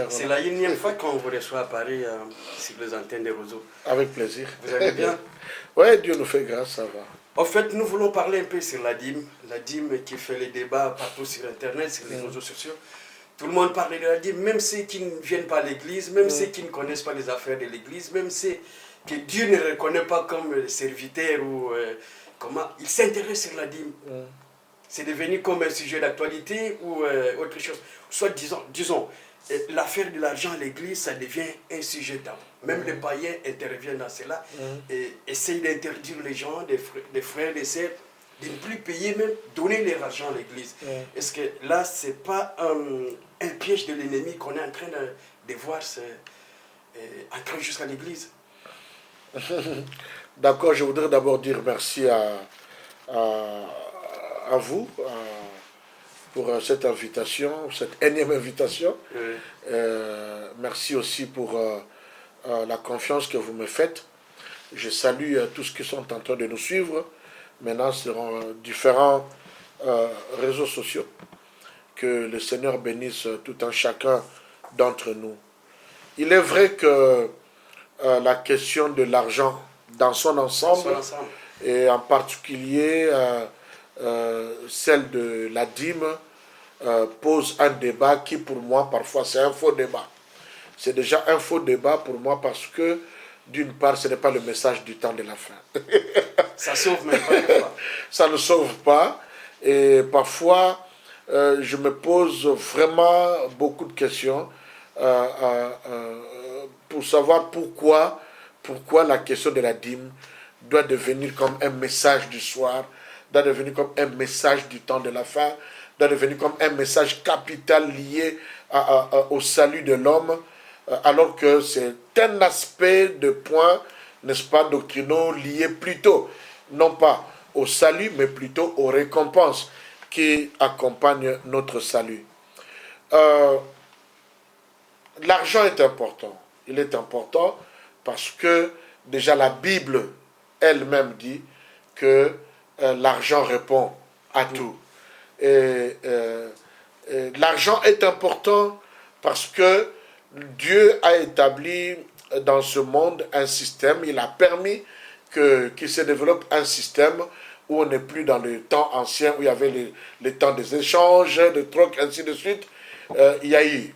frère. C'est la énième fois qu'on vous reçoit à Paris sur les antennes des réseaux. Avec plaisir. Vous allez bien? Oui, Dieu nous fait grâce, ça va. En fait, nous voulons parler un peu sur la dîme qui fait les débats partout sur Internet, sur les réseaux sociaux. Tout le monde parle de la dîme, même ceux qui ne viennent pas à l'église, même ceux qui ne connaissent pas les affaires de l'église, même ceux que Dieu ne reconnaît pas comme serviteurs ou comment, ils s'intéressent sur la dîme. C'est devenu comme un sujet d'actualité ou autre chose. Soit disons l'affaire de l'argent à l'église, ça devient un sujet tabou. Même les païens interviennent dans cela et essayent d'interdire les gens, des frères, des sœurs, de ne plus payer, même donner leur argent à l'église. Est-ce que là, ce n'est pas un piège de l'ennemi qu'on est en train de voir entrer jusqu'à l'église? D'accord, je voudrais d'abord dire merci à vous pour cette invitation, cette énième invitation. Merci aussi pour la confiance que vous me faites. Je salue tous ceux qui sont en train de nous suivre maintenant sur différents réseaux sociaux. Que le Seigneur bénisse tout un chacun d'entre nous. Il est vrai que la question de l'argent dans son ensemble, et en particulier celle de la dîme, pose un débat qui pour moi parfois c'est un faux débat. C'est déjà un faux débat pour moi parce que d'une part ce n'est pas le message du temps de la fin. Ça sauve même pas. Ça ne sauve pas et parfois je me pose vraiment beaucoup de questions pour savoir pourquoi la question de la dîme doit devenir comme un message du soir, doit devenir comme un message du temps de la fin, doit devenir comme un message capital lié au salut de l'homme, alors que c'est un aspect de points, n'est-ce pas, doctrinaux liés plutôt, non pas au salut, mais plutôt aux récompenses qui accompagnent notre salut. L'argent est important. Il est important parce que déjà la Bible elle-même dit que l'argent répond à tout. Et l'argent est important parce que Dieu a établi dans ce monde un système, il a permis qu'il se développe un système où on n'est plus dans le temps ancien, où il y avait les temps des échanges, des trocs, ainsi de suite. Il y a eu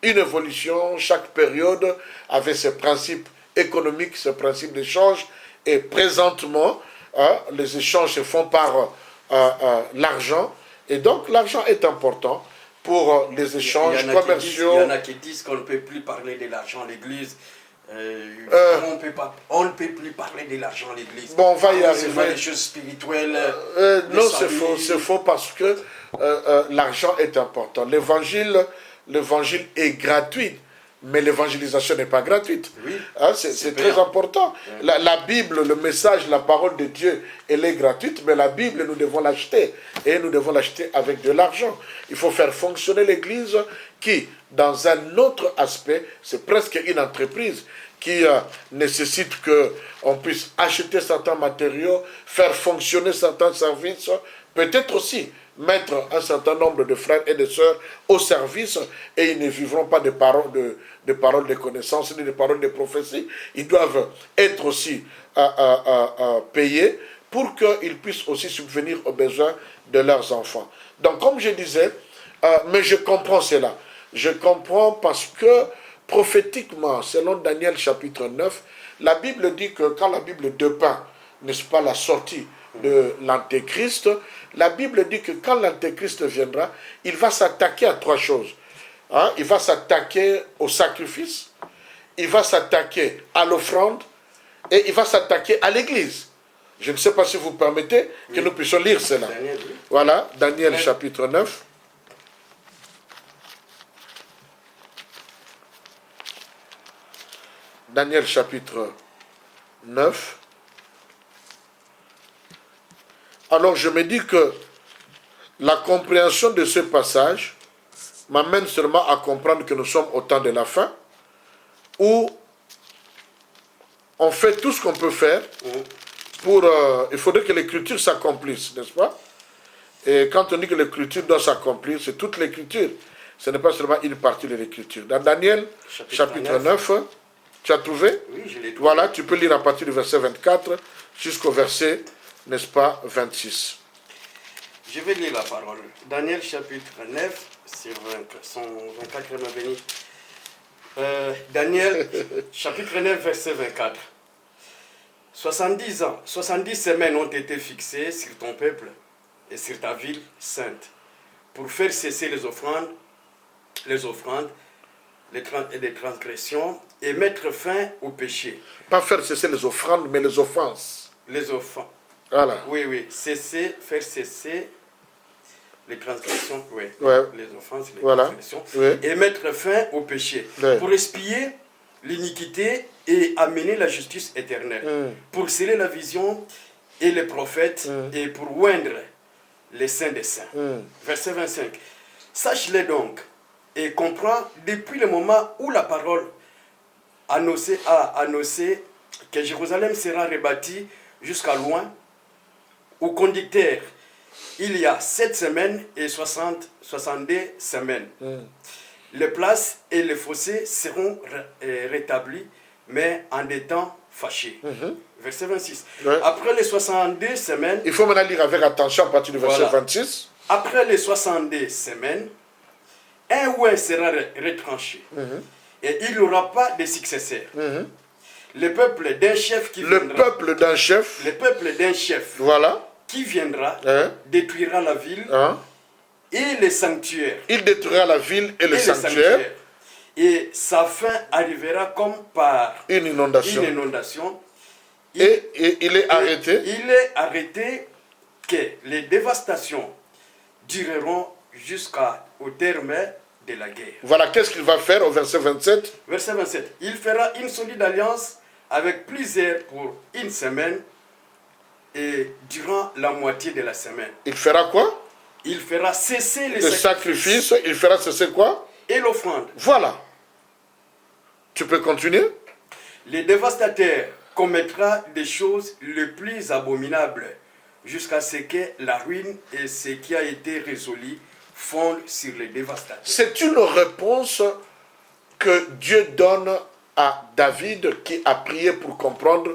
une évolution, chaque période avait ses principes économiques, ses principes d'échange, et présentement, les échanges se font par l'argent, et donc l'argent est important pour les échanges commerciaux. Il y en a qui disent qu'on ne peut plus parler de l'argent à l'église. On ne peut plus parler de l'argent à l'église. Bon, on va y arriver. C'est pas des choses spirituelles. Non, c'est faux parce que l'argent est important. L'évangile est gratuit, mais l'évangélisation n'est pas gratuite. Oui, c'est très important. La Bible, le message, la parole de Dieu, elle est gratuite, mais la Bible, nous devons l'acheter. Et nous devons l'acheter avec de l'argent. Il faut faire fonctionner l'Église qui, dans un autre aspect, c'est presque une entreprise qui nécessite qu'on puisse acheter certains matériaux, faire fonctionner certains services, peut-être aussi mettre un certain nombre de frères et de sœurs au service, et ils ne vivront pas de paroles de connaissance ni de paroles de prophétie. Ils doivent être aussi payés pour qu'ils puissent aussi subvenir aux besoins de leurs enfants. Donc comme je disais, mais je comprends cela. Je comprends parce que prophétiquement, selon Daniel chapitre 9, la Bible dit que quand la Bible dépeint, n'est-ce pas, la sortie de l'Antéchrist, la Bible dit que quand l'Antéchrist viendra, il va s'attaquer à trois choses. Il va s'attaquer au sacrifice, il va s'attaquer à l'offrande et il va s'attaquer à l'Église. Je ne sais pas si vous permettez que nous puissions lire cela. Daniel, oui. Voilà, Daniel chapitre 9. Daniel chapitre 9. Alors je me dis que la compréhension de ce passage m'amène seulement à comprendre que nous sommes au temps de la fin, où on fait tout ce qu'on peut faire pour... il faudrait que l'écriture s'accomplisse, n'est-ce pas? Et quand on dit que l'écriture doit s'accomplir, c'est toute l'écriture. Ce n'est pas seulement une partie de l'écriture. Dans Daniel, chapitre 9, tu as trouvé? Oui, je l'ai trouvé. Voilà, tu peux lire à partir du verset 24 jusqu'au verset, n'est-ce pas, 26. Je vais lire la parole. Daniel chapitre 9, sur 124, me béni. Daniel chapitre 9, verset 24. 70 ans, 70 semaines ont été fixées sur ton peuple et sur ta ville sainte pour faire cesser les offrandes, les transgressions et mettre fin au péché. Pas faire cesser les offrandes, mais les offenses. Les offenses. Voilà. Oui, faire cesser les transgressions, oui. Ouais. Les offenses, les Voilà. transgressions, Oui. et mettre fin au péché, Oui. pour expier l'iniquité et amener la justice éternelle, pour sceller la vision et les prophètes, et pour oindre les saints des saints. Verset 25. Sache-le donc, et comprends depuis le moment où la parole a annoncé que Jérusalem sera rebâtie jusqu'à loin, au conducteur, il y a 7 semaines et 62 semaines. Les places et les fossés seront rétablis, mais en des temps fâchés. Verset 26. Ouais. Après les 62 semaines... Il faut maintenant lire avec attention à partir du verset 26. Après les 62 semaines, un ouin sera retranché. Et il n'y aura pas de successeur. Le peuple d'un chef qui viendra... Le peuple d'un chef. Voilà. Qui viendra, détruira la ville et les sanctuaires. Il détruira la ville et le sanctuaire. Et sa fin arrivera comme par une inondation. Et il est arrêté. Il est arrêté que les dévastations dureront jusqu'au terme de la guerre. Voilà, qu'est-ce qu'il va faire au verset 27? Verset 27. Il fera une solide alliance avec plusieurs pour une semaine. Et durant la moitié de la semaine. Il fera quoi? Il fera cesser les sacrifices. Il fera cesser quoi? Et l'offrande. Voilà. Tu peux continuer? Le dévastateur commettra des choses les plus abominables jusqu'à ce que la ruine et ce qui a été résolu fondent sur les dévastateurs. C'est une réponse que Dieu donne à David qui a prié pour comprendre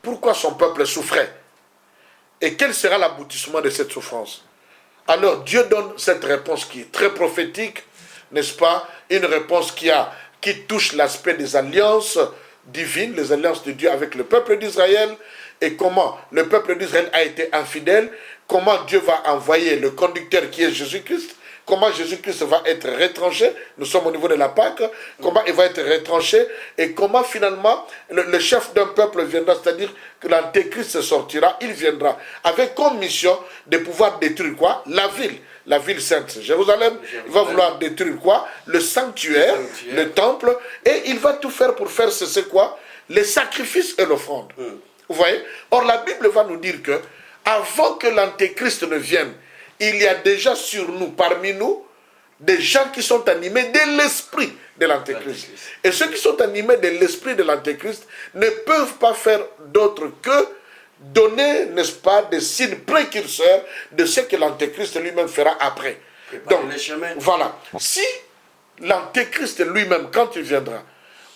pourquoi son peuple souffrait et quel sera l'aboutissement de cette souffrance. Alors Dieu donne cette réponse qui est très prophétique, n'est-ce pas? Une réponse qui touche l'aspect des alliances divines, les alliances de Dieu avec le peuple d'Israël et comment le peuple d'Israël a été infidèle, comment Dieu va envoyer le conducteur qui est Jésus-Christ, comment Jésus-Christ va être retranché, nous sommes au niveau de la Pâque, comment il va être retranché, et comment finalement le chef d'un peuple viendra, c'est-à-dire que l'antéchrist sortira, il viendra avec comme mission de pouvoir détruire quoi? La ville sainte, Jérusalem. Il va vouloir détruire quoi? Le sanctuaire, le temple, et il va tout faire pour faire cesser quoi? Les sacrifices et l'offrande. Vous voyez? Or la Bible va nous dire que avant que l'antéchrist ne vienne, il y a déjà sur nous, parmi nous, des gens qui sont animés de l'esprit de l'antéchrist. Et ceux qui sont animés de l'esprit de l'antéchrist ne peuvent pas faire d'autre que donner, n'est-ce pas, des signes précurseurs de ce que l'antéchrist lui-même fera après. Donc, voilà. Si l'antéchrist lui-même, quand il viendra,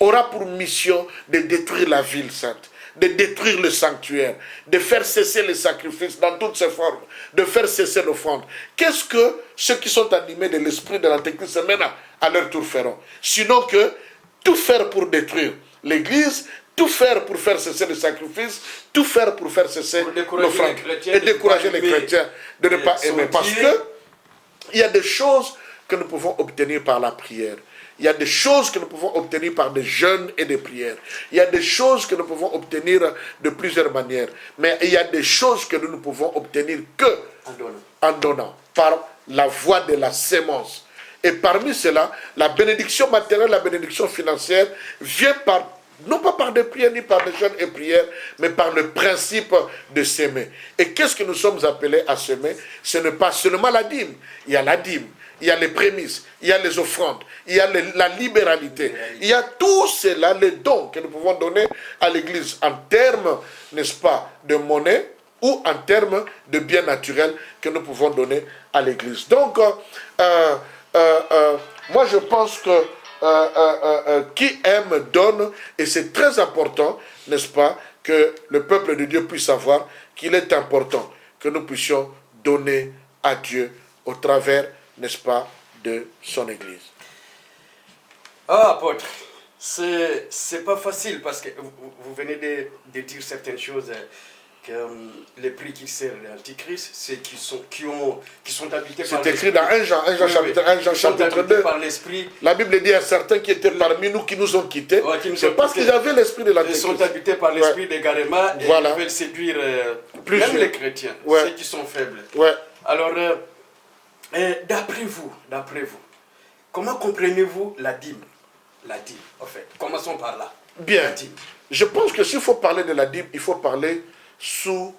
aura pour mission de détruire la ville sainte, de détruire le sanctuaire, de faire cesser les sacrifices dans toutes ses formes, de faire cesser l'offrande. Qu'est-ce que ceux qui sont animés de l'esprit de l'antéchrist maintenant à leur tour feront? Sinon que tout faire pour détruire l'Église, tout faire pour faire cesser les sacrifices, tout faire pour faire cesser l'offrande et décourager les chrétiens de ne pas aimer. Parce que il y a des choses que nous pouvons obtenir par la prière. Il y a des choses que nous pouvons obtenir par des jeûnes et des prières. Il y a des choses que nous pouvons obtenir de plusieurs manières. Mais il y a des choses que nous ne pouvons obtenir que en donnant, par la voie de la sémence. Et parmi cela, la bénédiction matérielle, la bénédiction financière vient non pas par des prières ni par des jeûnes et prières, mais par le principe de s'aimer. Et qu'est-ce que nous sommes appelés à semer? Ce n'est pas seulement la dîme. Il y a la dîme. Il y a les prémices, il y a les offrandes, il y a la libéralité. Il y a tout cela, les dons que nous pouvons donner à l'Église en termes, n'est-ce pas, de monnaie, ou en termes de biens naturels que nous pouvons donner à l'Église. Donc, moi je pense que qui aime donne, et c'est très important, n'est-ce pas, que le peuple de Dieu puisse savoir qu'il est important que nous puissions donner à Dieu au travers, n'est-ce pas, de son Église. Ah, apôtre, c'est pas facile parce que vous venez de dire certaines choses, que les prix qui servent l'Antichrist, c'est qui sont habités par l'Esprit. C'est écrit dans 1 Jean, chapitre 1, Jean chapitre 2. Par l'Esprit. La Bible dit à certains qui étaient parmi nous, qui nous ont quittés, c'est parce qu'ils avaient l'esprit de l'Antichrist. Ils sont habités par l'esprit d'égarement et ils veulent séduire même les chrétiens, ceux qui sont faibles. Alors, d'après vous, comment comprenez-vous la dîme? La dîme, en fait. Commençons par là. Bien. Je pense que s'il faut parler de la dîme, il faut parler sous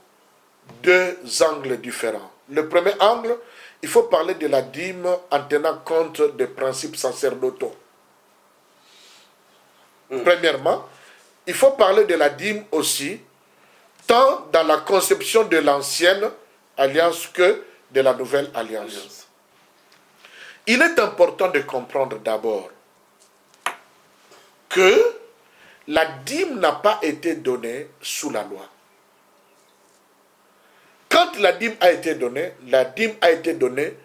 2 angles différents. Le premier angle, il faut parler de la dîme en tenant compte des principes sacerdotaux. Premièrement, il faut parler de la dîme aussi, tant dans la conception de l'ancienne alliance que de la nouvelle alliance. Il est important de comprendre d'abord que la dîme n'a pas été donnée sous la loi. Quand la dîme a été donnée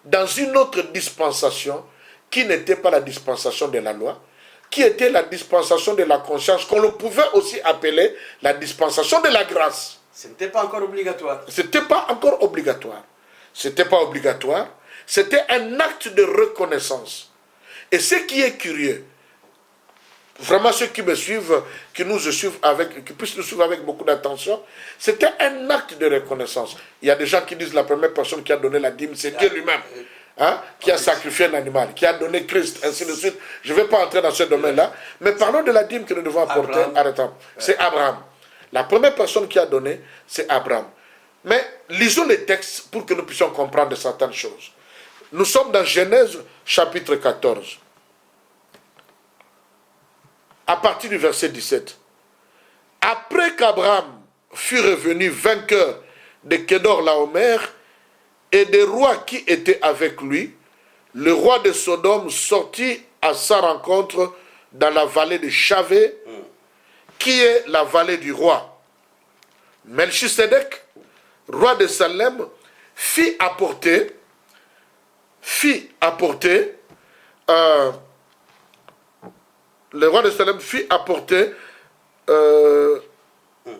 dans une autre dispensation qui n'était pas la dispensation de la loi, qui était la dispensation de la conscience, qu'on le pouvait aussi appeler la dispensation de la grâce. Ce n'était pas encore obligatoire. C'était pas encore obligatoire. C'était pas obligatoire. C'était un acte de reconnaissance. Et ce qui est curieux, vraiment ceux qui me suivent, qui puissent nous suivre avec beaucoup d'attention, c'était un acte de reconnaissance. Il y a des gens qui disent la première personne qui a donné la dîme, c'est Dieu lui-même, qui a sacrifié un animal, qui a donné Christ, ainsi de suite. Je ne vais pas entrer dans ce domaine-là, mais parlons de la dîme que nous devons apporter. C'est Abraham. La première personne qui a donné, c'est Abraham. Mais lisons les textes pour que nous puissions comprendre certaines choses. Nous sommes dans Genèse chapitre 14. À partir du verset 17. Après qu'Abraham fut revenu vainqueur de Kedor Laomer et des rois qui étaient avec lui, le roi de Sodome sortit à sa rencontre dans la vallée de Chavé, qui est la vallée du roi. Melchisedec, roi de Salem, fit apporter le roi de Salem fit apporter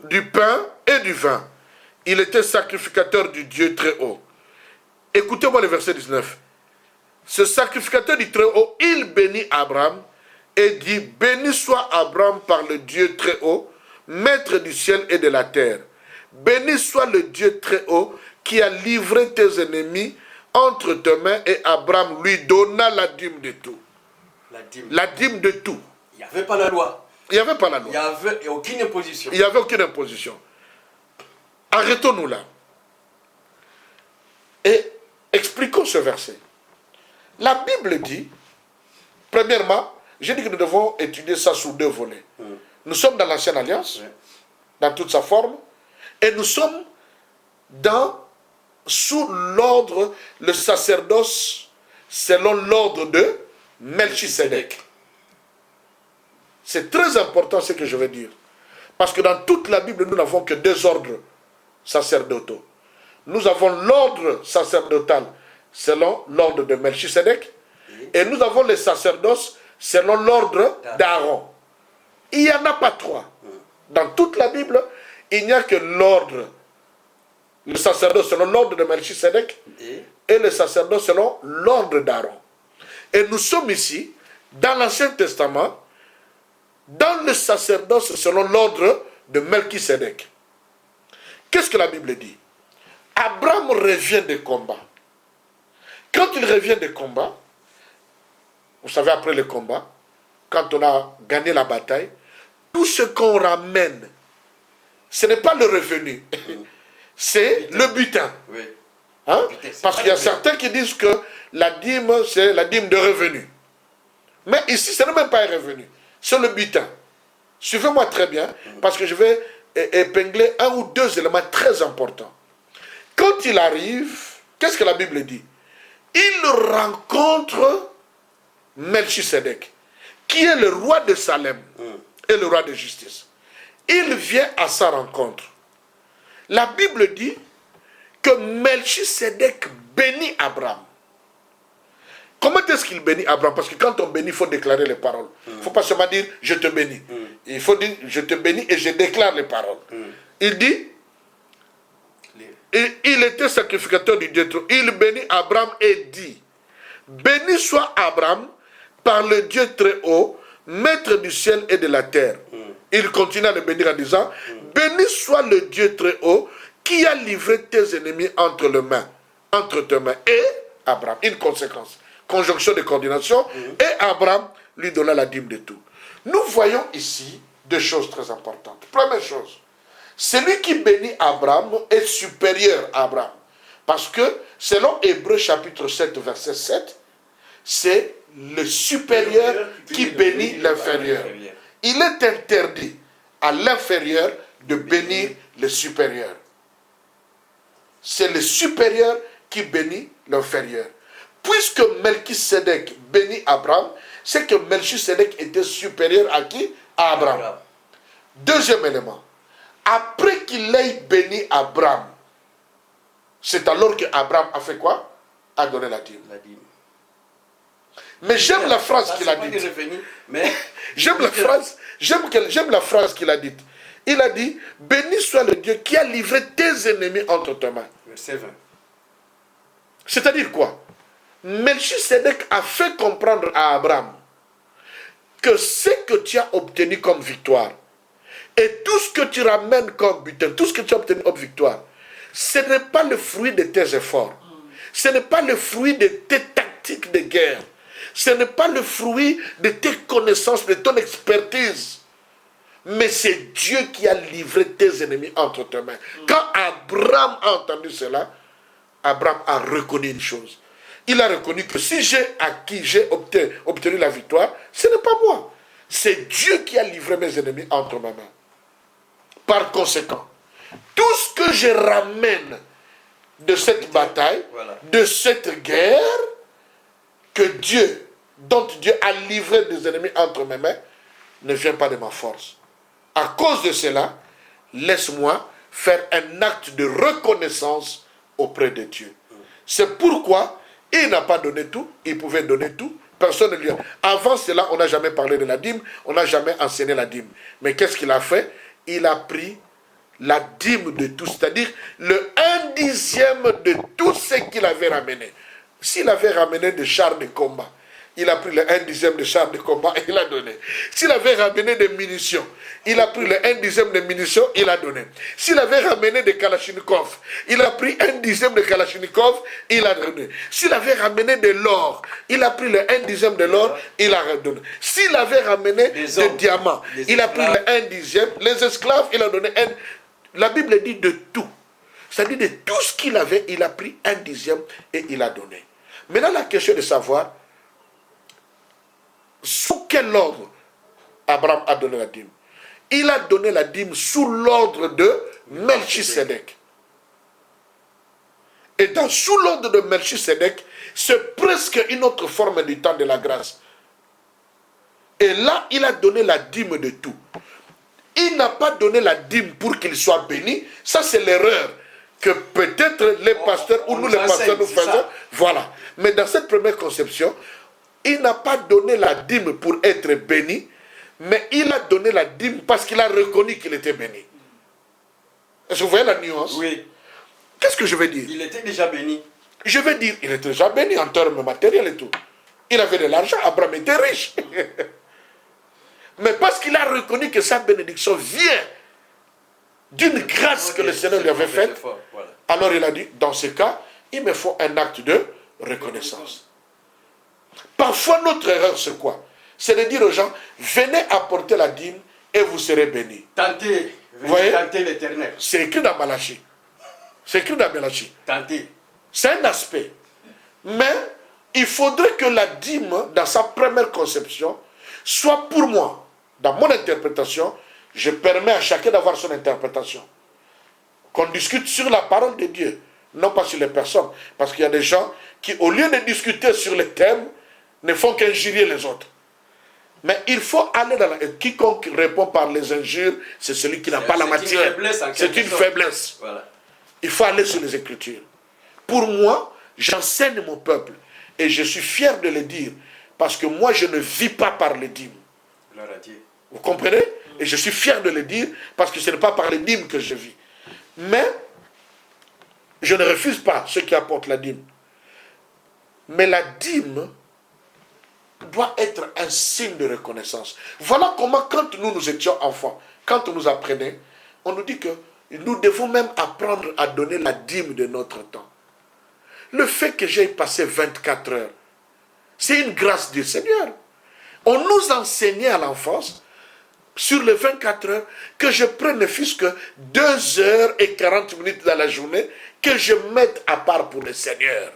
du pain et du vin. Il était sacrificateur du Dieu très haut. Écoutez-moi le verset 19. Ce sacrificateur du très haut, il bénit Abraham et dit, béni soit Abraham par le Dieu très haut, maître du ciel et de la terre. Béni soit le Dieu très haut qui a livré tes ennemis entre tes mains, et Abraham lui donna la dîme de tout. La dîme de tout. Il n'y avait pas la loi. Il n'y avait pas la loi. Il n'y avait aucune imposition. Il n'y avait aucune imposition. Arrêtons-nous là. Et expliquons ce verset. La Bible dit, premièrement, j'ai dit que nous devons étudier ça sous 2 volets. Nous sommes dans l'Ancienne Alliance, dans toute sa forme, et nous sommes sous l'ordre, le sacerdoce, selon l'ordre de Melchisedec. C'est très important ce que je vais dire. Parce que dans toute la Bible, nous n'avons que 2 ordres sacerdotaux. Nous avons l'ordre sacerdotal selon l'ordre de Melchisedec, et nous avons les sacerdoces selon l'ordre d'Aaron. Il n'y en a pas 3. Dans toute la Bible, il n'y a que l'ordre, le sacerdoce selon l'ordre de Melchisedec et le sacerdoce selon l'ordre d'Aaron. Et nous sommes ici, dans l'Ancien Testament, dans le sacerdoce selon l'ordre de Melchisedec. Qu'est-ce que la Bible dit? Abraham revient des combats. Quand il revient des combats, vous savez, après le combat, quand on a gagné la bataille, tout ce qu'on ramène, ce n'est pas le revenu, c'est le butin. Hein? Parce qu'il y a certains qui disent que la dîme, c'est la dîme de revenu. Mais ici, ce n'est même pas un revenu, c'est le butin. Suivez-moi très bien, parce que je vais épingler un ou deux éléments très importants. Quand il arrive, qu'est-ce que la Bible dit? Il rencontre Melchisedec, qui est le roi de Salem et le roi de justice. Il vient à sa rencontre. La Bible dit que Melchisedec bénit Abraham. Comment est-ce qu'il bénit Abraham? Parce que quand on bénit, il faut déclarer les paroles. Il ne faut pas seulement dire « je te bénis ». Il faut dire « je te bénis et je déclare les paroles ». Il dit, il était sacrificateur du Dieu. Il bénit Abraham et dit « béni soit Abraham par le Dieu très haut, maître du ciel et de la terre ». Il continue à le bénir en disant « béni soit le Dieu très haut qui a livré tes ennemis entre tes mains. » Et Abraham, une conséquence. Conjonction de coordination, et Abraham lui donna la dîme de tout. Nous voyons ici deux choses très importantes. Première chose, celui qui bénit Abraham est supérieur à Abraham. Parce que, selon Hébreux chapitre 7, verset 7, c'est le supérieur qui bénit l'inférieur. Il est interdit à l'inférieur de bénir le supérieur. C'est le supérieur qui bénit l'inférieur. Puisque Melchisedec bénit Abraham, c'est que Melchisedec était supérieur à qui? À Abraham. Deuxième élément. Après qu'il ait béni Abraham, c'est alors que Abraham a fait quoi? A donné la dîme. Mais j'aime la phrase qu'il a dite. J'aime la phrase qu'il a dite. Il a dit, béni soit le Dieu qui a livré tes ennemis entre tes mains. Verset 20. C'est-à-dire quoi? Melchisedec a fait comprendre à Abraham que ce que tu as obtenu comme victoire et tout ce que tu ramènes comme butin, tout ce que tu as obtenu comme victoire, ce n'est pas le fruit de tes efforts, ce n'est pas le fruit de tes tactiques de guerre, ce n'est pas le fruit de tes connaissances, de ton expertise, mais c'est Dieu qui a livré tes ennemis entre tes mains. Quand Abraham a entendu cela, Abraham a reconnu une chose. Il a reconnu que si j'ai obtenu la victoire, ce n'est pas moi. C'est Dieu qui a livré mes ennemis entre mes mains. Par conséquent, tout ce que je ramène de cette bataille, de cette guerre, dont Dieu a livré des ennemis entre mes mains, ne vient pas de ma force. À cause de cela, laisse-moi faire un acte de reconnaissance auprès de Dieu. C'est pourquoi il n'a pas donné tout, il pouvait donner tout, personne ne lui a. Avant cela, on n'a jamais parlé de la dîme, on n'a jamais enseigné la dîme. Mais qu'est-ce qu'il a fait? Il a pris la dîme de tout, c'est-à-dire le 1/10 de tout ce qu'il avait ramené. S'il avait ramené des chars de combat, il a pris le 1/10 de chars de combat et il a donné. S'il avait ramené des munitions, il a pris le 1/10 de munitions, il a donné. S'il avait ramené des Kalachnikov, il a pris 1/10 de Kalachnikov, il a donné. S'il avait ramené de l'or, il a pris le 1/10 de l'or, il a donné. S'il avait ramené des diamants, il a pris le 1/10. Les esclaves, il a donné un. La Bible dit de tout. C'est-à-dire de tout ce qu'il avait, il a pris 1/10 et il a donné. Maintenant, la question est de savoir sous quel ordre Abraham a donné la dîme. Il a donné la dîme sous l'ordre de Melchisedec. Et sous l'ordre de Melchisedec, c'est presque une autre forme du temps de la grâce. Et là, il a donné la dîme de tout. Il n'a pas donné la dîme pour qu'il soit béni. Ça, c'est l'erreur que peut-être les pasteurs ou nous les pasteurs nous faisons. Voilà. Mais dans cette première conception, il n'a pas donné la dîme pour être béni, mais il a donné la dîme parce qu'il a reconnu qu'il était béni. Est-ce que vous voyez la nuance? Oui. Qu'est-ce que je veux dire? Il était déjà béni. Je veux dire, il était déjà béni en termes matériels et tout. Il avait de l'argent, Abraham était riche. Mais parce qu'il a reconnu que sa bénédiction vient d'une grâce que le Seigneur lui avait faite, alors il a dit, dans ce cas, il me faut un acte de reconnaissance. Parfois, notre erreur, c'est quoi? C'est de dire aux gens, venez apporter la dîme et vous serez bénis. Tentez, tentez l'Éternel. C'est écrit dans Malachie. C'est écrit dans Malachie. Tentez. C'est un aspect. Mais il faudrait que la dîme, dans sa première conception, soit pour moi, dans mon interprétation, je permets à chacun d'avoir son interprétation. Qu'on discute sur la parole de Dieu, non pas sur les personnes. Parce qu'il y a des gens qui, au lieu de discuter sur les thèmes, ne font qu'injurier les autres. Mais il faut aller dans la... Quiconque répond par les injures, c'est celui qui n'a pas la matière. C'est une faiblesse. Voilà. Il faut aller sur les Écritures. Pour moi, j'enseigne mon peuple. Et je suis fier de le dire. Parce que moi, je ne vis pas par les dîmes. Vous comprenez? Et je suis fier de le dire parce que ce n'est pas par les dîmes que je vis. Mais, je ne refuse pas ceux qui apportent la dîme. Mais la dîme doit être un signe de reconnaissance. Voilà comment, quand nous étions enfants, quand on nous apprenait, on nous dit que nous devons même apprendre à donner la dîme de notre temps. Le fait que j'ai passé 24 heures, c'est une grâce du Seigneur. On nous enseignait à l'enfance, sur les 24 heures, que je prenne ne fût-ce que 2 heures et 40 minutes dans la journée, que je mette à part pour le Seigneur.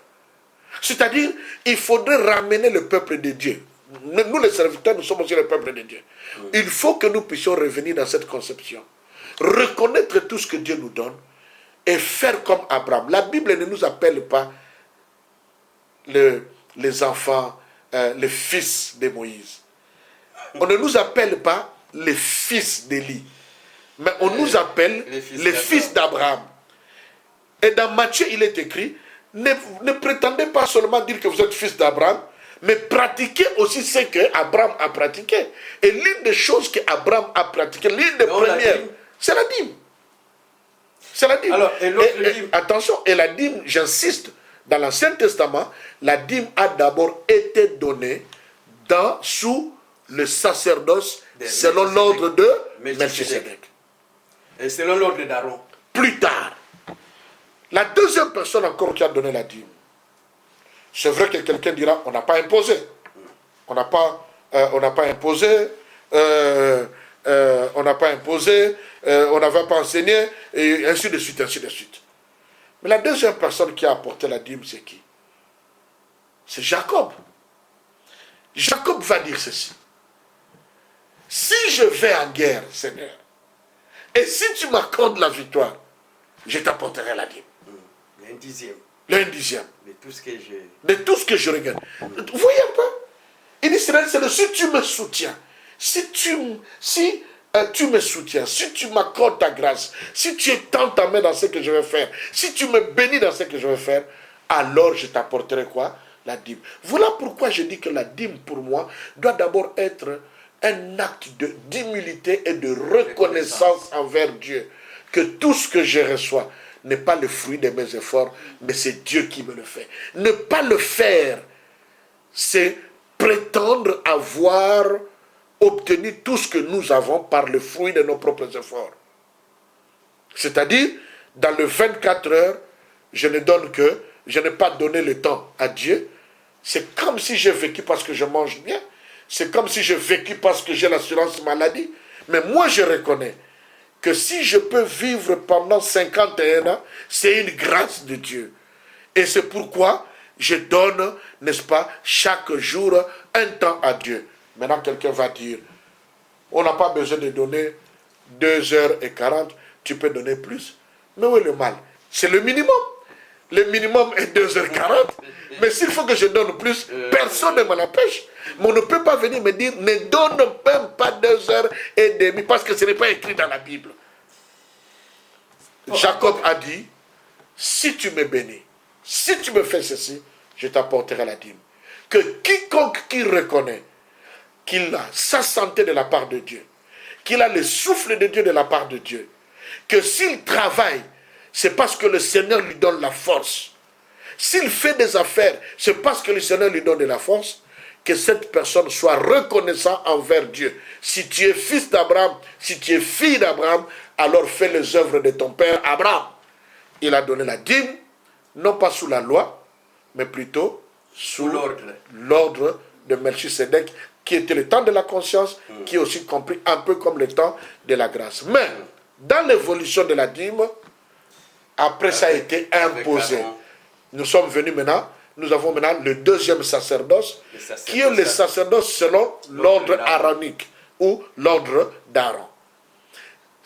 C'est-à-dire, il faudrait ramener le peuple de Dieu. Nous, les serviteurs, nous sommes aussi le peuple de Dieu. Il faut que nous puissions revenir dans cette conception. Reconnaître tout ce que Dieu nous donne et faire comme Abraham. La Bible ne nous appelle pas les enfants, les fils de Moïse. On ne nous appelle pas les fils d'Élie. Mais on nous appelle les fils d'Abraham. Et dans Matthieu, il est écrit, ne prétendez pas seulement dire que vous êtes fils d'Abraham, mais pratiquez aussi ce qu'Abraham a pratiqué. Et l'une des choses qu'Abraham a pratiqué, l'une des premières, c'est la dîme. C'est la dîme. Alors, attention, et la dîme, j'insiste, dans l'Ancien Testament, la dîme a d'abord été donnée sous le sacerdoce selon l'ordre de Melchisédek. Et selon l'ordre d'Aaron. Plus tard, la deuxième personne encore qui a donné la dîme, c'est vrai que quelqu'un dira, on n'a pas imposé. On n'a pas imposé, on n'a pas imposé, on n'avait pas enseigné, et ainsi de suite, ainsi de suite. Mais la deuxième personne qui a apporté la dîme, c'est qui? C'est Jacob. Jacob va dire ceci. Si je vais en guerre, Seigneur, et si tu m'accordes la victoire, je t'apporterai la dîme. Un dixième. Un dixième. De tout ce que je... De tout ce que je regarde. Vous voyez un peu? Il dit, c'est le si tu me soutiens, si tu me soutiens, si tu m'accordes ta grâce, si tu étends ta main dans ce que je vais faire, si tu me bénis dans ce que je vais faire, alors je t'apporterai quoi? La dîme. Voilà pourquoi je dis que la dîme, pour moi, doit d'abord être un acte d'humilité et de reconnaissance envers Dieu. Que tout ce que je reçois n'est pas le fruit de mes efforts, mais c'est Dieu qui me le fait. Ne pas le faire, c'est prétendre avoir obtenu tout ce que nous avons par le fruit de nos propres efforts. C'est-à-dire, dans le 24 heures, je n'ai pas donné le temps à Dieu. C'est comme si j'ai vécu parce que je mange bien. C'est comme si j'ai vécu parce que j'ai l'assurance maladie. Mais moi, je reconnais que si je peux vivre pendant 51 ans, c'est une grâce de Dieu. Et c'est pourquoi je donne, n'est-ce pas, chaque jour un temps à Dieu. Maintenant, quelqu'un va dire, on n'a pas besoin de donner 2h40, tu peux donner plus. Mais où est le mal? C'est le minimum. Le minimum est 2h40. Mais s'il faut que je donne plus, personne ne m'en empêche. Mais on ne peut pas venir me dire, ne donne même pas 2h30, parce que ce n'est pas écrit dans la Bible. Jacob a dit, si tu me bénis, si tu me fais ceci, je t'apporterai la dîme. Que quiconque qui reconnaît qu'il a sa santé de la part de Dieu, qu'il a le souffle de Dieu de la part de Dieu, que s'il travaille, c'est parce que le Seigneur lui donne la force. S'il fait des affaires, c'est parce que le Seigneur lui donne de la force, que cette personne soit reconnaissante envers Dieu. Si tu es fils d'Abraham, si tu es fille d'Abraham, alors fais les œuvres de ton père Abraham. Il a donné la dîme, non pas sous la loi, mais plutôt sous l'ordre de Melchisédek, qui était le temps de la conscience, qui est aussi compris un peu comme le temps de la grâce. Mais, dans l'évolution de la dîme, après ça a été imposé. Nous sommes venus maintenant, nous avons maintenant le deuxième sacerdoce, qui est le sacerdoce selon l'ordre aranique, ou l'ordre d'Aaron.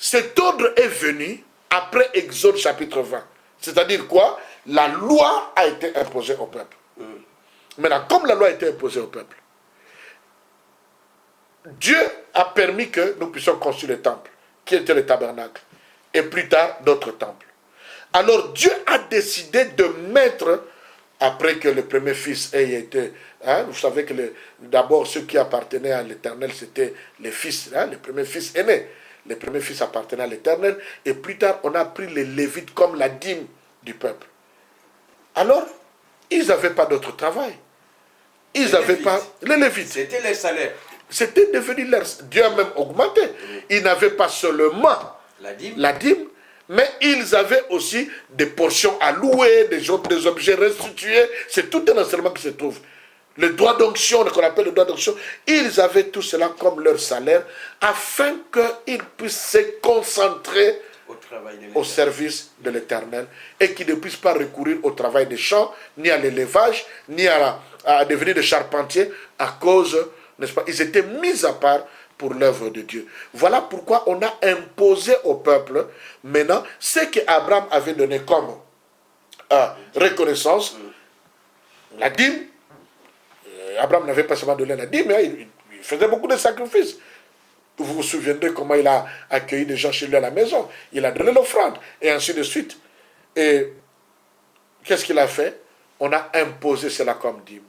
cet ordre est venu après Exode chapitre 20. C'est-à-dire quoi? La loi a été imposée au peuple. Maintenant, comme la loi a été imposée au peuple, Dieu a permis que nous puissions construire le temple, qui était le tabernacle, et plus tard d'autres temples. Alors Dieu a décidé de mettre, après que le premier fils ait été, vous savez que d'abord ceux qui appartenaient à l'Éternel, c'était les fils, les premiers fils aînés. Les premiers fils appartenaient à l'Éternel, et plus tard on a pris les Lévites comme la dîme du peuple. Alors, ils n'avaient pas d'autre travail. Ils n'avaient pas... Les Lévites. C'était les salaires. C'était devenu leur... Dieu a même augmenté. Ils n'avaient pas seulement la dîme, mais ils avaient aussi des portions à louer, des objets restitués. C'est tout un enseignement qui se trouve. Le droit d'onction, qu'on appelle le droit d'onction, ils avaient tout cela comme leur salaire, afin qu'ils puissent se concentrer au service de l'Éternel, et qu'ils ne puissent pas recourir au travail des champs, ni à l'élevage, ni à devenir des charpentiers, à cause, n'est-ce pas, ils étaient mis à part pour l'œuvre de Dieu. Voilà pourquoi on a imposé au peuple, maintenant, ce qu'Abraham avait donné comme reconnaissance, la dîme. Abraham n'avait pas seulement donné la dîme, il faisait beaucoup de sacrifices. Vous vous souviendrez comment il a accueilli des gens chez lui à la maison. Il a donné l'offrande, et ainsi de suite. Et qu'est-ce qu'il a fait? On a imposé cela comme dîme.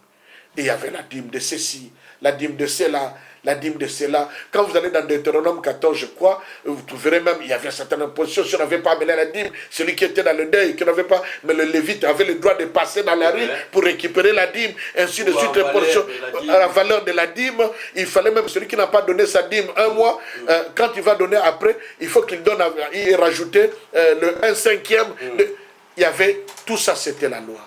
Et il y avait la dîme de ceci, la dîme de cela, la dîme de cela. Quand vous allez dans Deutéronome 14, je crois, vous trouverez même, il y avait certaines impositions. Si on n'avait pas amené la dîme, celui qui était dans le deuil, qui n'avait pas, mais le Lévite avait le droit de passer dans la rue pour récupérer la dîme, ainsi de suite, à la valeur de la dîme. Il fallait même, celui qui n'a pas donné sa dîme un mois, quand il va donner après, il faut qu'il donne, il rajouter le 1/5. Il y avait, tout ça c'était la loi.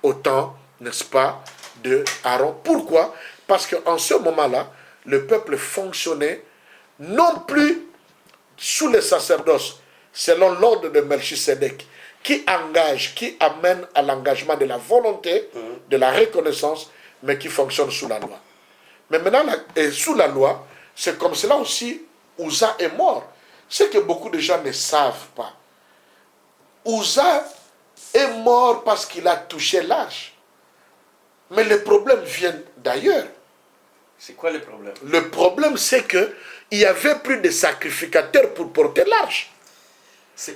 Autant, n'est-ce pas, de Aaron. Pourquoi? Parce qu'en ce moment-là, le peuple fonctionnait non plus sous le sacerdoce, selon l'ordre de Melchisédek, qui engage, qui amène à l'engagement de la volonté, de la reconnaissance, mais qui fonctionne sous la loi. Mais maintenant, sous la loi, c'est comme cela aussi, Uza est mort. Ce que beaucoup de gens ne savent pas. Uza est mort parce qu'il a touché l'arche. Mais le problème vient d'ailleurs. C'est quoi le problème? Le problème, c'est qu'il n'y avait plus de sacrificateurs pour porter l'arche.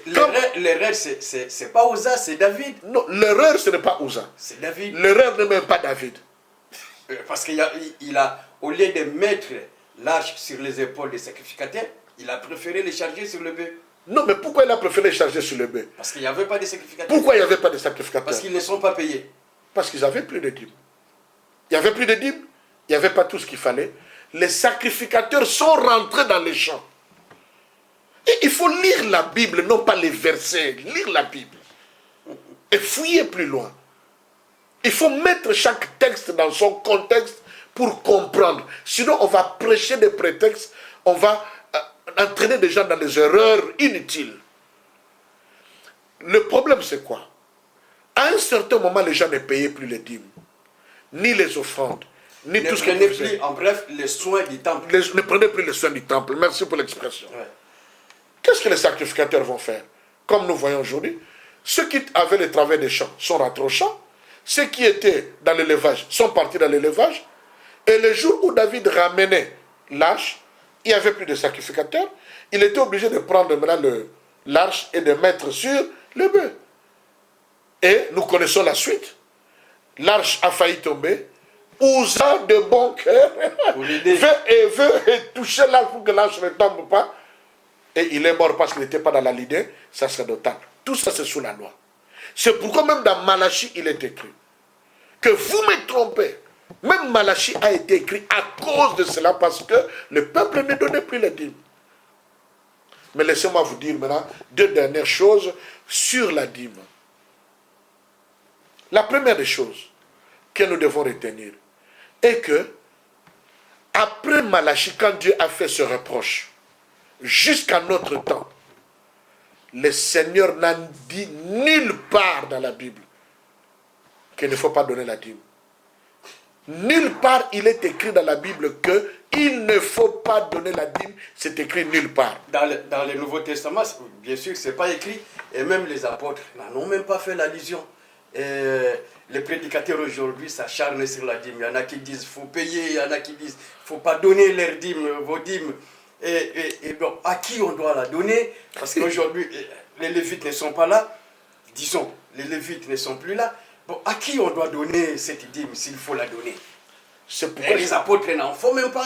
L'erreur, c'est pas Uza, c'est David. Non, l'erreur, ce n'est pas Uza. C'est David. L'erreur n'est même pas David. Parce qu'il a, au lieu de mettre l'arche sur les épaules des sacrificateurs, il a préféré les charger sur le bœuf. Non, mais pourquoi il a préféré charger sur le bœuf? Parce qu'il n'y avait pas de sacrificateurs. Pourquoi il n'y avait pas de sacrificateurs? Parce qu'ils ne sont pas payés. Parce qu'ils n'avaient plus de dîmes. Il n'y avait plus de dîmes, il n'y avait pas tout ce qu'il fallait. Les sacrificateurs sont rentrés dans les champs. Et il faut lire la Bible, non pas les versets, lire la Bible. Et fouiller plus loin. Il faut mettre chaque texte dans son contexte pour comprendre. Sinon, on va prêcher des prétextes, on va entraîner des gens dans des erreurs inutiles. Le problème, c'est quoi? À un certain moment, les gens ne payaient plus les dîmes, ni les offrandes, ni tout ce qu'ils faisaient. En bref, les soins du temple. Ne prenaient plus les soins du temple. Merci pour l'expression. Ouais. Qu'est-ce que les sacrificateurs vont faire? Comme nous voyons aujourd'hui, ceux qui avaient le travail des champs sont rentrés au champ. Ceux qui étaient dans l'élevage sont partis dans l'élevage. Et le jour où David ramenait l'arche, il n'y avait plus de sacrificateurs. Il était obligé de prendre maintenant l'arche et de mettre sur le bœuf. Et nous connaissons la suite. L'arche a failli tomber. Uza de bon cœur veut toucher l'arche pour que l'arche ne tombe pas. Et il est mort parce qu'il n'était pas dans la lignée sacerdotale. Tout ça, c'est sous la loi. C'est pourquoi même dans Malachie, il est écrit que vous me trompez. Même Malachie a été écrit à cause de cela, parce que le peuple ne donnait plus les dîmes. Mais laissez-moi vous dire maintenant deux dernières choses sur la dîme. La première des choses que nous devons retenir est que, après Malachie, quand Dieu a fait ce reproche, jusqu'à notre temps, le Seigneur n'a dit nulle part dans la Bible qu'il ne faut pas donner la dîme. Nulle part il est écrit dans la Bible il ne faut pas donner la dîme, c'est écrit nulle part. Dans le Nouveau Testament, bien sûr, ce n'est pas écrit. Et même les apôtres n'en ont même pas fait l'allusion. Les prédicateurs aujourd'hui s'acharnent sur la dîme. Il y en a qui disent qu'il faut payer, il y en a qui disent qu'il ne faut pas donner leurs dîmes, vos dîmes. Et bon, à qui on doit la donner? Parce qu'aujourd'hui, les Lévites ne sont pas là. Disons, les Lévites ne sont plus là. Bon, à qui on doit donner cette dîme s'il faut la donner? C'est pourquoi les apôtres n'en font même pas.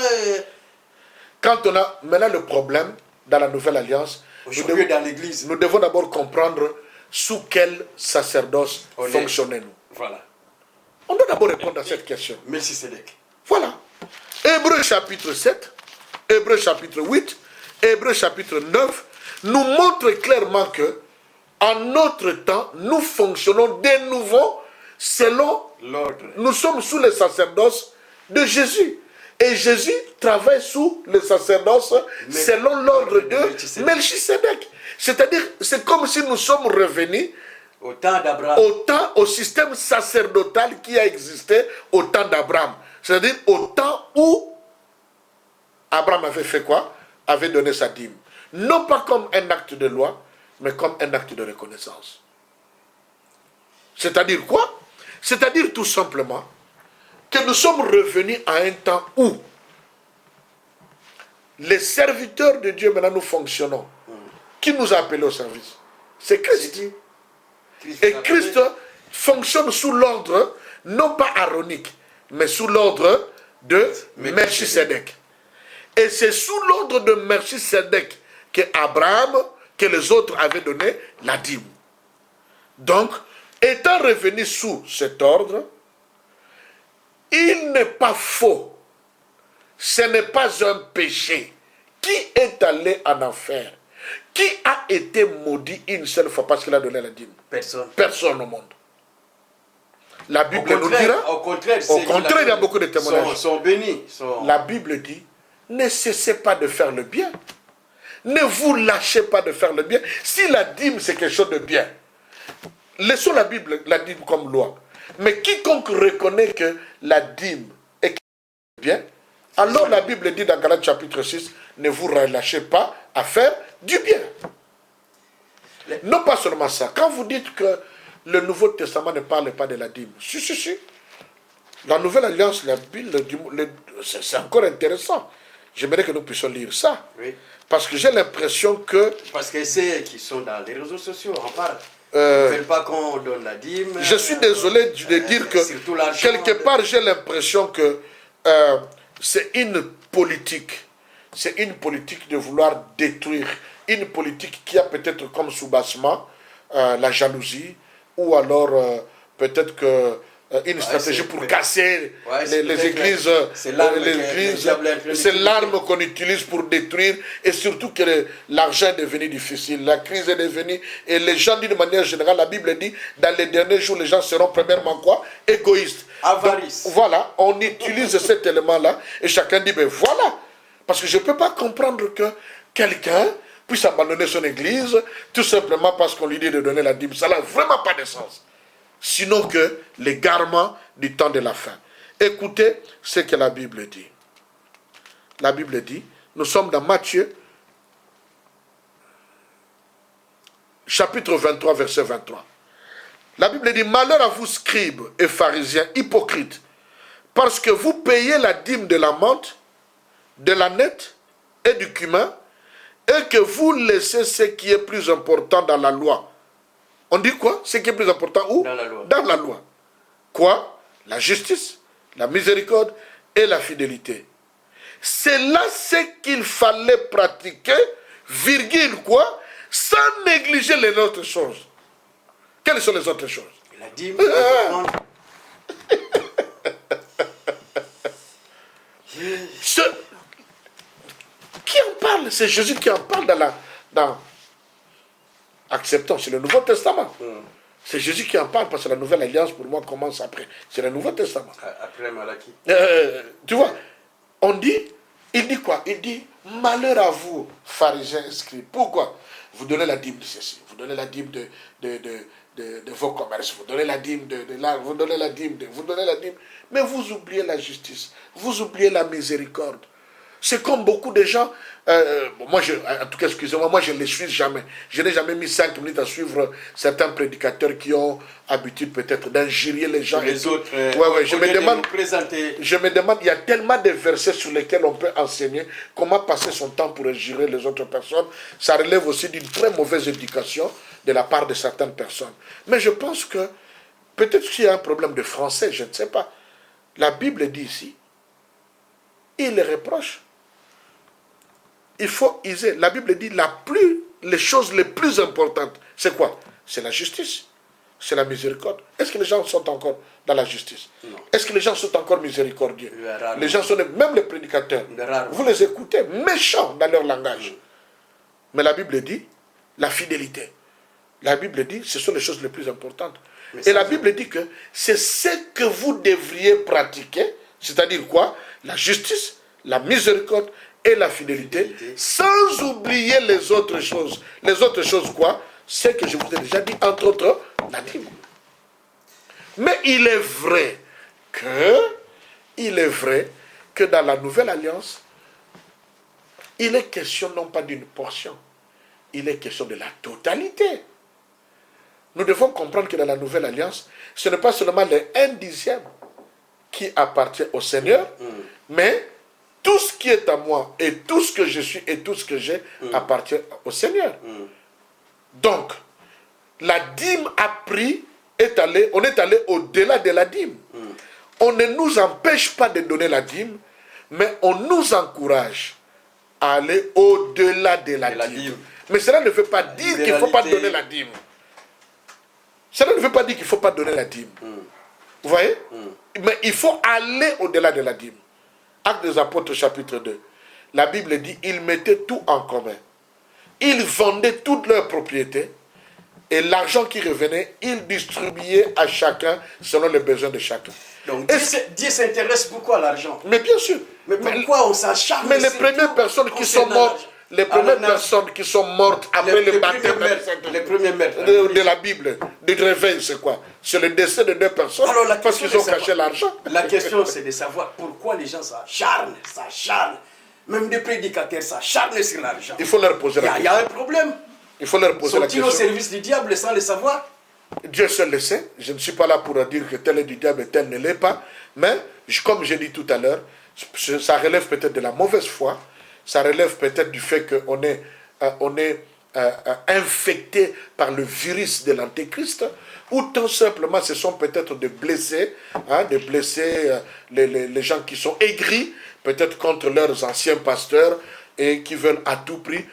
Quand on a maintenant le problème dans la Nouvelle Alliance, Aujourd'hui, dans l'Église, nous devons d'abord comprendre sous quel sacerdoce fonctionnez-nous. Voilà. On doit d'abord répondre à cette question. Melchisédek. Voilà. Hébreux chapitre 7, Hébreux chapitre 8, Hébreux chapitre 9 nous montrent clairement que en notre temps, nous fonctionnons de nouveau selon l'ordre. Nous sommes sous le sacerdoce de Jésus. Et Jésus travaille sous le sacerdoce selon l'ordre de Melchisédek. C'est-à-dire, c'est comme si nous sommes revenus au temps d'Abraham, au système sacerdotal qui a existé au temps d'Abraham. C'est-à-dire au temps où Abraham avait fait quoi? Avait donné sa dîme. Non pas comme un acte de loi, mais comme un acte de reconnaissance. C'est-à-dire quoi? C'est-à-dire tout simplement que nous sommes revenus à un temps où les serviteurs de Dieu, maintenant nous fonctionnons. Qui nous a appelés au service? C'est Christ. Et Christ fonctionne sous l'ordre, non pas aronique, mais sous l'ordre de Melchisédek. Et c'est sous l'ordre de Melchisédek que Abraham, que les autres avaient donné la dîme. Donc, étant revenu sous cet ordre, il n'est pas faux. Ce n'est pas un péché. Qui est allé en enfer? Qui a été maudit une seule fois parce qu'il a donné la dîme? Personne. Personne au monde. La Bible nous dira. Au contraire, il y a beaucoup de témoignages. Sont bénis. La Bible dit, ne cessez pas de faire le bien. Ne vous lâchez pas de faire le bien. Si la dîme, c'est quelque chose de bien, laissons la dîme comme loi. Mais quiconque reconnaît que la dîme est bien, alors la Bible dit dans Galates chapitre 6, ne vous relâchez pas à faire du bien. Non pas seulement ça. Quand vous dites que le Nouveau Testament ne parle pas de la dîme, si. La Nouvelle Alliance, la Bible, c'est encore intéressant. J'aimerais que nous puissions lire ça. Oui. Parce que j'ai l'impression que... Parce que c'est qui sont dans les réseaux sociaux, on parle. Ils ne veulent pas qu'on donne la dîme. Je suis désolé de dire que quelque part j'ai l'impression que c'est une politique. C'est une politique de vouloir détruire. Une politique qui a peut-être comme soubassement la jalousie ou alors peut-être que une stratégie pour casser les églises. C'est l'arme qu'on utilise pour détruire et surtout que l'argent est devenu difficile. La crise est devenue, et les gens d'une manière générale, la Bible dit, dans les derniers jours, les gens seront premièrement quoi? Égoïstes. Avarice. Donc, voilà, on utilise cet élément-là et chacun dit, ben voilà. Parce que je ne peux pas comprendre que quelqu'un puisse abandonner son église tout simplement parce qu'on lui dit de donner la dîme. Ça n'a vraiment pas de sens. Sinon que l'égarement du temps de la fin. Écoutez ce que la Bible dit. La Bible dit, nous sommes dans Matthieu, chapitre 23, verset 23. La Bible dit, malheur à vous, scribes et pharisiens, hypocrites, parce que vous payez la dîme de la menthe, de la nette et du cumin, et que vous laissez ce qui est plus important dans la loi. On dit quoi? Ce qui est plus important où? Dans la loi. Dans la loi. Quoi? La justice, la miséricorde et la fidélité. C'est là ce qu'il fallait pratiquer, virgule quoi? Sans négliger les autres choses. Quelles sont les autres choses? La dîme. Qui en parle? C'est Jésus qui en parle dans acceptons, c'est le Nouveau Testament. C'est Jésus qui en parle parce que la Nouvelle Alliance pour moi commence après. C'est le Nouveau Testament. Après Malachie. Tu vois, il dit quoi? Il dit, malheur à vous, pharisiens et scribes. Pourquoi? Vous donnez la dîme de ceci, vous donnez la dîme de vos commerces, vous donnez la dîme de l'art, vous donnez la dîme, mais vous oubliez la justice, vous oubliez la miséricorde, C'est comme beaucoup de gens, moi, en tout cas, excusez-moi, moi je ne les suis jamais. Je n'ai jamais mis 5 minutes à suivre certains prédicateurs qui ont habitude peut-être d'injurier les gens. Les autres, je me demande, il y a tellement de versets sur lesquels on peut enseigner comment passer son temps pour injurier les autres personnes. Ça relève aussi d'une très mauvaise éducation de la part de certaines personnes. Mais je pense que, peut-être qu'il y a un problème de français, je ne sais pas. La Bible dit ici, il les reproche. Il faut user. La Bible dit les choses les plus importantes, c'est quoi? C'est la justice, c'est la miséricorde. Est-ce que les gens sont encore dans la justice? Non. Est-ce que les gens sont encore miséricordieux? Les gens sont, même les prédicateurs, vous les écoutez, méchants dans leur langage. Mais la Bible dit la fidélité. La Bible dit ce sont les choses les plus importantes. Et la Bible dit que c'est ce que vous devriez pratiquer, c'est-à-dire quoi? La justice, la miséricorde et la fidélité, sans oublier les autres choses. Les autres choses quoi? C'est que je vous ai déjà dit, entre autres, la dîme. Mais il est vrai que dans la nouvelle alliance, il est question non pas d'une portion, il est question de la totalité. Nous devons comprendre que dans la nouvelle alliance, ce n'est pas seulement les 1/10 qui appartient au Seigneur, mais tout ce qui est à moi et tout ce que je suis et tout ce que j'ai appartient au Seigneur. Donc, la dîme on est allé au-delà de la dîme. On ne nous empêche pas de donner la dîme, mais on nous encourage à aller au-delà de la dîme. Mais cela ne veut pas dire qu'il ne faut pas donner la dîme. Cela ne veut pas dire qu'il ne faut pas donner la dîme. Vous voyez? Mais il faut aller au-delà de la dîme. Actes des Apôtres, chapitre 2. La Bible dit, ils mettaient tout en commun. Ils vendaient toutes leurs propriétés. Et l'argent qui revenait, ils distribuaient à chacun selon les besoins de chacun. Donc Dieu s'intéresse beaucoup à l'argent. Mais bien sûr. Mais pourquoi on s'acharne? Mais les premières personnes qui sont mortes, après le baptême de la Bible, du réveil, c'est quoi? C'est le décès de 2 personnes parce qu'ils ont caché l'argent. La question, c'est de savoir pourquoi les gens s'acharnent. Même des prédicateurs s'acharnent sur l'argent. Il faut leur poser la question. Il y a un problème. Il faut leur poser la question. Sont-ils au service du diable sans le savoir? Dieu seul le sait. Je ne suis pas là pour dire que tel est du diable et tel ne l'est pas. Mais, comme j'ai dit tout à l'heure, ça relève peut-être de la mauvaise foi. Ça relève peut-être du fait qu'on est, infecté par le virus de l'antéchrist, ou tout simplement ce sont peut-être des blessés, les gens qui sont aigris, peut-être contre leurs anciens pasteurs, et qui veulent à tout prix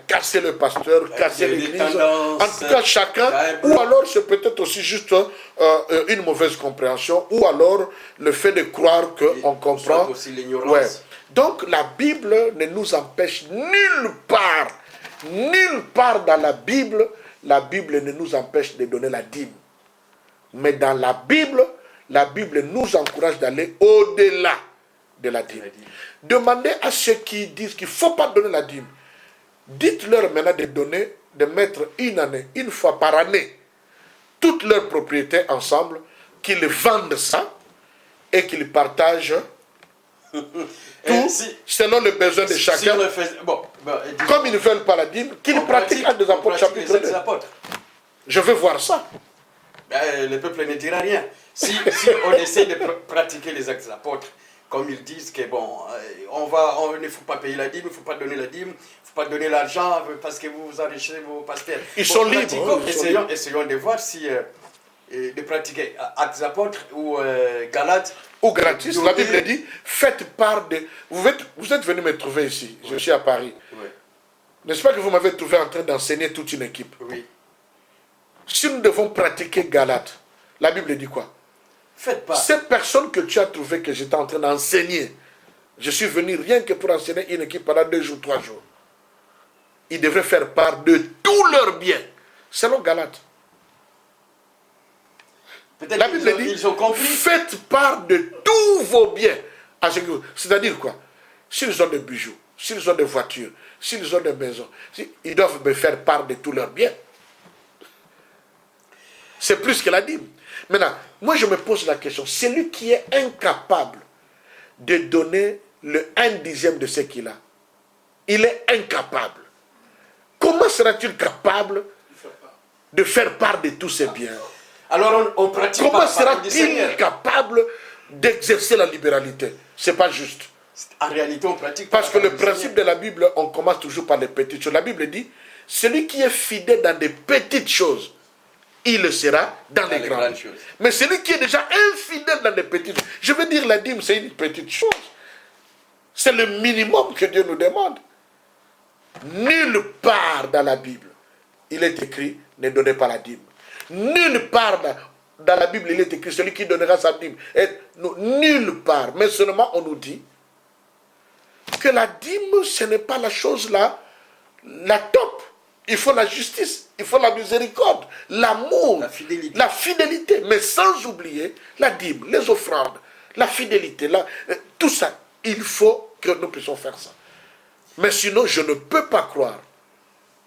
casser le pasteur, casser l'église. En tout cas, chacun, ou alors c'est peut-être aussi juste une mauvaise compréhension, ou alors le fait de croire qu'on comprend. Aussi l'ignorance. Ouais. Donc la Bible ne nous empêche nulle part dans la Bible ne nous empêche de donner la dîme. Mais dans la Bible nous encourage d'aller au-delà de la dîme. Demandez à ceux qui disent qu'il ne faut pas donner la dîme. Dites-leur maintenant de mettre une fois par année, toutes leurs propriétés ensemble, qu'ils vendent ça et qu'ils partagent tout selon les besoins de chacun. Comme ils ne veulent pas la dîme, qu'ils pratiquent Actes des Apôtres chapitre 2. Je veux voir ça. Le peuple ne dira rien. Si on essaie de pratiquer les Actes des Apôtres, comme ils disent que bon, il ne faut pas payer la dîme, il ne faut pas donner la dîme, il ne faut pas donner l'argent parce que vous enrichez vos pasteurs. Ils sont libres. Essayons de voir si de pratiquer Actes des Apôtres ou Galates. Ou gratis. La Bible dit, faites part de... Vous êtes venu me trouver ici, je suis à Paris. Oui. N'est-ce pas que vous m'avez trouvé en train d'enseigner toute une équipe? Oui. Si nous devons pratiquer Galates, la Bible dit quoi? Faites part. Cette personne que tu as trouvé que j'étais en train d'enseigner, je suis venu rien que pour enseigner une équipe pendant 2 jours, 3 jours. Ils devraient faire part de tous leurs biens, selon Galates. La Bible dit, ils ont compris. Faites part de tous vos biens. C'est-à-dire quoi? S'ils ont des bijoux, s'ils ont des voitures, s'ils ont des maisons, ils doivent me faire part de tous leurs biens. C'est plus que la dîme. Maintenant, moi je me pose la question, celui qui est incapable de donner le 1/10 de ce qu'il a. Il est incapable. Comment sera-t-il capable de faire part de tous ses biens? Alors on pratique Comment pas sera-t-il capable d'exercer la libéralité? C'est pas juste. En réalité, on pratique Parce pas que le principe de la Bible, on commence toujours par les petites choses. La Bible dit, celui qui est fidèle dans des petites choses, il le sera dans les grandes choses. Mais celui qui est déjà infidèle dans des petites choses, je veux dire, la dîme, c'est une petite chose. C'est le minimum que Dieu nous demande. Nulle part dans la Bible, il est écrit, ne donnez pas la dîme. Nulle part dans la Bible, il est écrit, celui qui donnera sa dîme. Nulle part. Mais seulement, on nous dit que la dîme, ce n'est pas la chose la top. Il faut la justice, il faut la miséricorde, l'amour, la fidélité. Mais sans oublier la dîme, les offrandes, la fidélité, tout ça. Il faut que nous puissions faire ça. Mais sinon, je ne peux pas croire.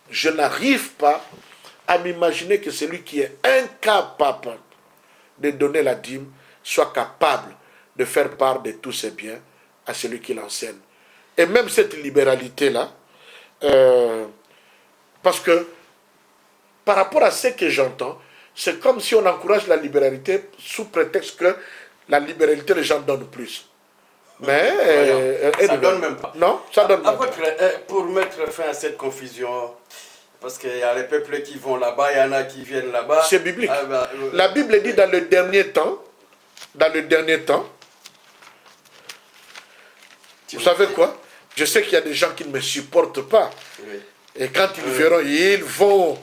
Je n'arrive pas à m'imaginer que celui qui est incapable de donner la dîme soit capable de faire part de tous ses biens à celui qui l'enseigne. Et même cette libéralité-là, parce que par rapport à ce que j'entends, c'est comme si on encourage la libéralité sous prétexte que la libéralité, les gens donnent plus. Mais ça ne donne même pas. Non, ça donne même pas. Pour mettre fin à cette confusion, parce qu'il y a les peuples qui vont là-bas, il y en a qui viennent là-bas. C'est biblique. La Bible dit dans le dernier temps, vous savez quoi? Je sais qu'il y a des gens qui ne me supportent pas. Oui. Et quand ils verront, ils vont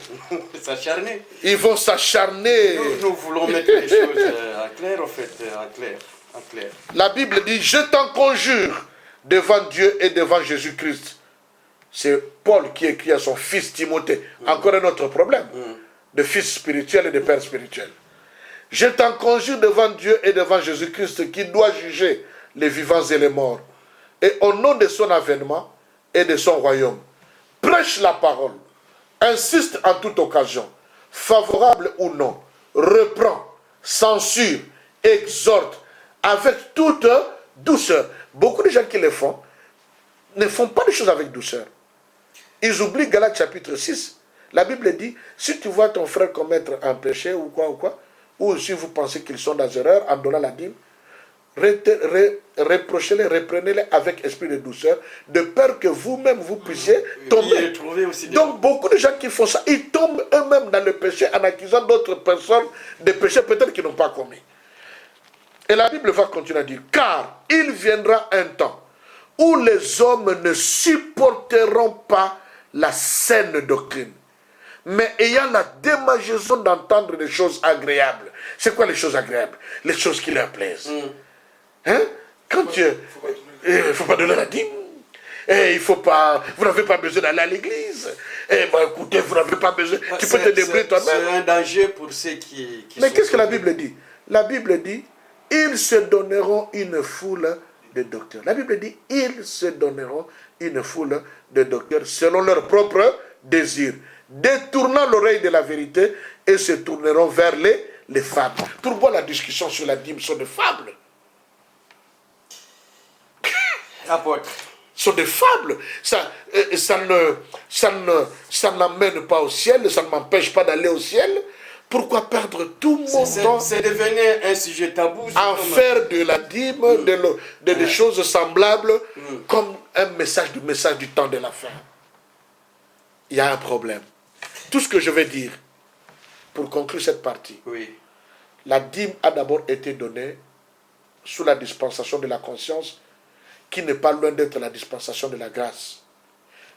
s'acharner. Ils vont s'acharner. Nous voulons mettre les choses en clair, en fait, en clair. La Bible dit, je t'en conjure devant Dieu et devant Jésus-Christ. C'est Paul qui écrit à son fils Timothée. Encore un autre problème. De fils spirituel et de père spirituel. Je t'en conjure devant Dieu et devant Jésus-Christ qui doit juger les vivants et les morts. Et au nom de son avènement et de son royaume, prêche la parole, insiste en toute occasion, favorable ou non, reprend, censure, exhorte, avec toute douceur. Beaucoup de gens qui le font, ne font pas des choses avec douceur. Ils oublient Galates chapitre 6. La Bible dit, si tu vois ton frère commettre un péché ou quoi, ou si vous pensez qu'ils sont dans l'erreur en donnant la dîme, reprochez-les, reprenez-les avec esprit de douceur, de peur que vous-même vous puissiez tomber. Donc beaucoup de gens qui font ça, ils tombent eux-mêmes dans le péché en accusant d'autres personnes de péchés peut-être qu'ils n'ont pas commis. Et la Bible va continuer à dire, car il viendra un temps où les hommes ne supporteront pas la saine doctrine, mais ayant la démangeaison d'entendre des choses agréables. C'est quoi les choses agréables? Les choses qui leur plaisent. Hein? Quand il ne faut pas donner la dîme, il faut pas, vous n'avez pas besoin d'aller à l'église. Écoutez, vous n'avez pas besoin, tu peux te débrouiller toi-même. C'est un danger pour ceux qui mais qu'est-ce que la Bible dit? La Bible dit, ils se donneront une foule de docteurs. La Bible dit, ils se donneront une foule de docteurs selon leurs propres désirs, détournant l'oreille de la vérité et se tourneront vers les fables. Pourquoi la discussion sur la dîme sont des fables? Sont des fables. Ça n'amène pas au ciel, ça ne m'empêche pas d'aller au ciel. Pourquoi perdre tout mon temps? C'est devenu un sujet tabou. En faire de la dîme, des choses semblables, comme un message du temps de la fin. Il y a un problème. Tout ce que je vais dire, pour conclure cette partie, la dîme a d'abord été donnée sous la dispensation de la conscience, qui n'est pas loin d'être la dispensation de la grâce.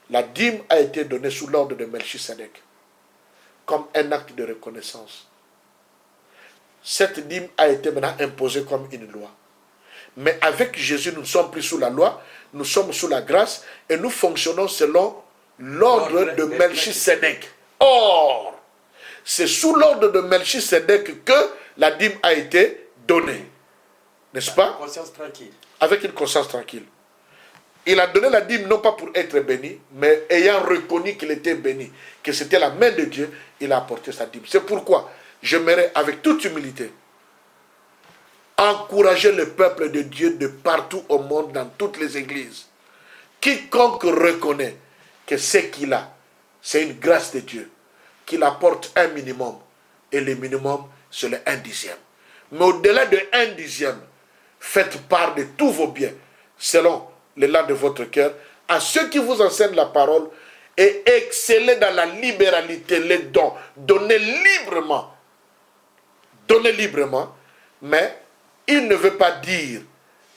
La dîme a été donnée sous l'ordre de Melchisedec, comme un acte de reconnaissance. Cette dîme a été maintenant imposée comme une loi. Mais avec Jésus, nous ne sommes plus sous la loi, nous sommes sous la grâce et nous fonctionnons selon l'ordre de Melchisedec. Or, c'est sous l'ordre de Melchisedec que la dîme a été donnée. N'est-ce pas? Conscience tranquille. Avec une conscience tranquille. Il a donné la dîme non pas pour être béni, mais ayant reconnu qu'il était béni, que c'était la main de Dieu, il a apporté sa dîme. C'est pourquoi j'aimerais avec toute humilité encourager le peuple de Dieu de partout au monde, dans toutes les églises. Quiconque reconnaît que ce qu'il a, c'est une grâce de Dieu, qu'il apporte un minimum, et le minimum, c'est le 1/10. Mais au-delà de 1/10, faites part de tous vos biens, selon l'élan de votre cœur, à ceux qui vous enseignent la parole, et excellez dans la libéralité, les dons. Donnez librement. Donnez librement, mais il ne veut pas dire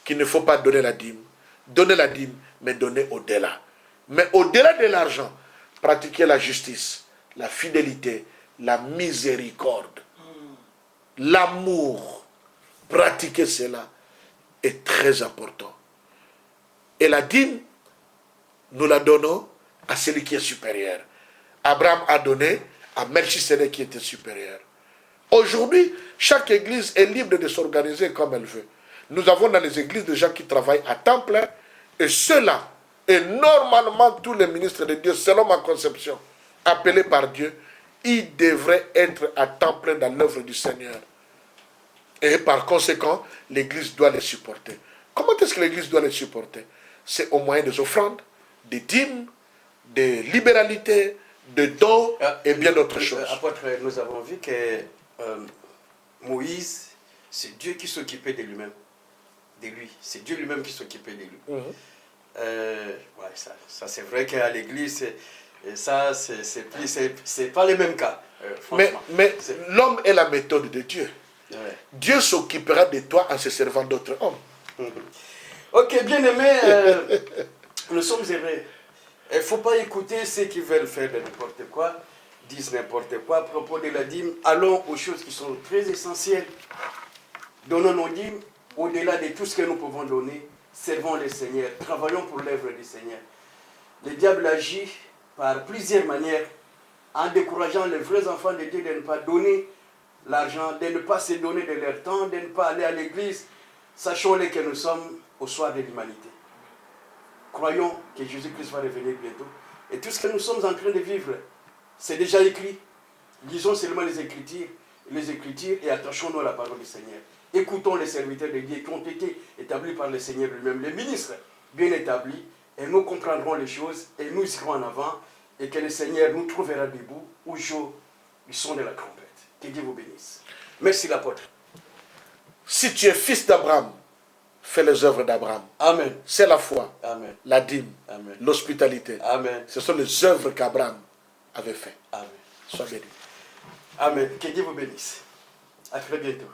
qu'il ne faut pas donner la dîme. Donnez la dîme, mais donnez au-delà. Mais au-delà de l'argent, pratiquez la justice, la fidélité, la miséricorde, l'amour. Pratiquer cela est très important. Et la dîme, nous la donnons à celui qui est supérieur. Abraham a donné à Melchisedec qui était supérieur. Aujourd'hui, chaque église est libre de s'organiser comme elle veut. Nous avons dans les églises des gens qui travaillent à temps plein, et ceux-là, et normalement tous les ministres de Dieu, selon ma conception, appelés par Dieu, ils devraient être à temps plein dans l'œuvre du Seigneur. Et par conséquent, l'église doit les supporter. Comment est-ce que l'église doit les supporter? C'est au moyen des offrandes, des dîmes, des libéralités, de dons et bien d'autres choses. Apôtre, nous avons vu que Moïse, c'est Dieu qui s'occupait de lui-même, de lui. C'est Dieu lui-même qui s'occupait de lui. Ouais, ça c'est vrai qu'à l'église, ça c'est pas les mêmes cas. Mais l'homme est la méthode de Dieu. Ouais. Dieu s'occupera de toi en se servant d'autres hommes. Ok, bien aimé, nous sommes heureux. Il ne faut pas écouter ceux qui veulent faire de n'importe quoi, disent n'importe quoi à propos de la dîme. Allons aux choses qui sont très essentielles. Donnons nos dîmes, au-delà de tout ce que nous pouvons donner, servons le Seigneur, travaillons pour l'œuvre du Seigneur. Le diable agit par plusieurs manières en décourageant les vrais enfants de Dieu de ne pas donner l'argent, de ne pas se donner de leur temps, de ne pas aller à l'église. Sachons-le que nous sommes au soir de l'humanité. Croyons que Jésus-Christ va revenir bientôt. Et tout ce que nous sommes en train de vivre, c'est déjà écrit. Lisons seulement les Écritures et attachons-nous à la parole du Seigneur. Écoutons les serviteurs de Dieu qui ont été établis par le Seigneur lui-même, les ministres bien établis, et nous comprendrons les choses et nous irons en avant, et que le Seigneur nous trouvera debout au jour du son de la trompette. Que Dieu vous bénisse. Merci l'apôtre. Si tu es fils d'Abraham, fais les œuvres d'Abraham. Amen. C'est la foi, Amen. la dîme, Amen. l'hospitalité. Amen. Ce sont les œuvres qu'Abraham avait faites. Amen. Sois béni. Amen. Que Dieu vous bénisse. À très bientôt.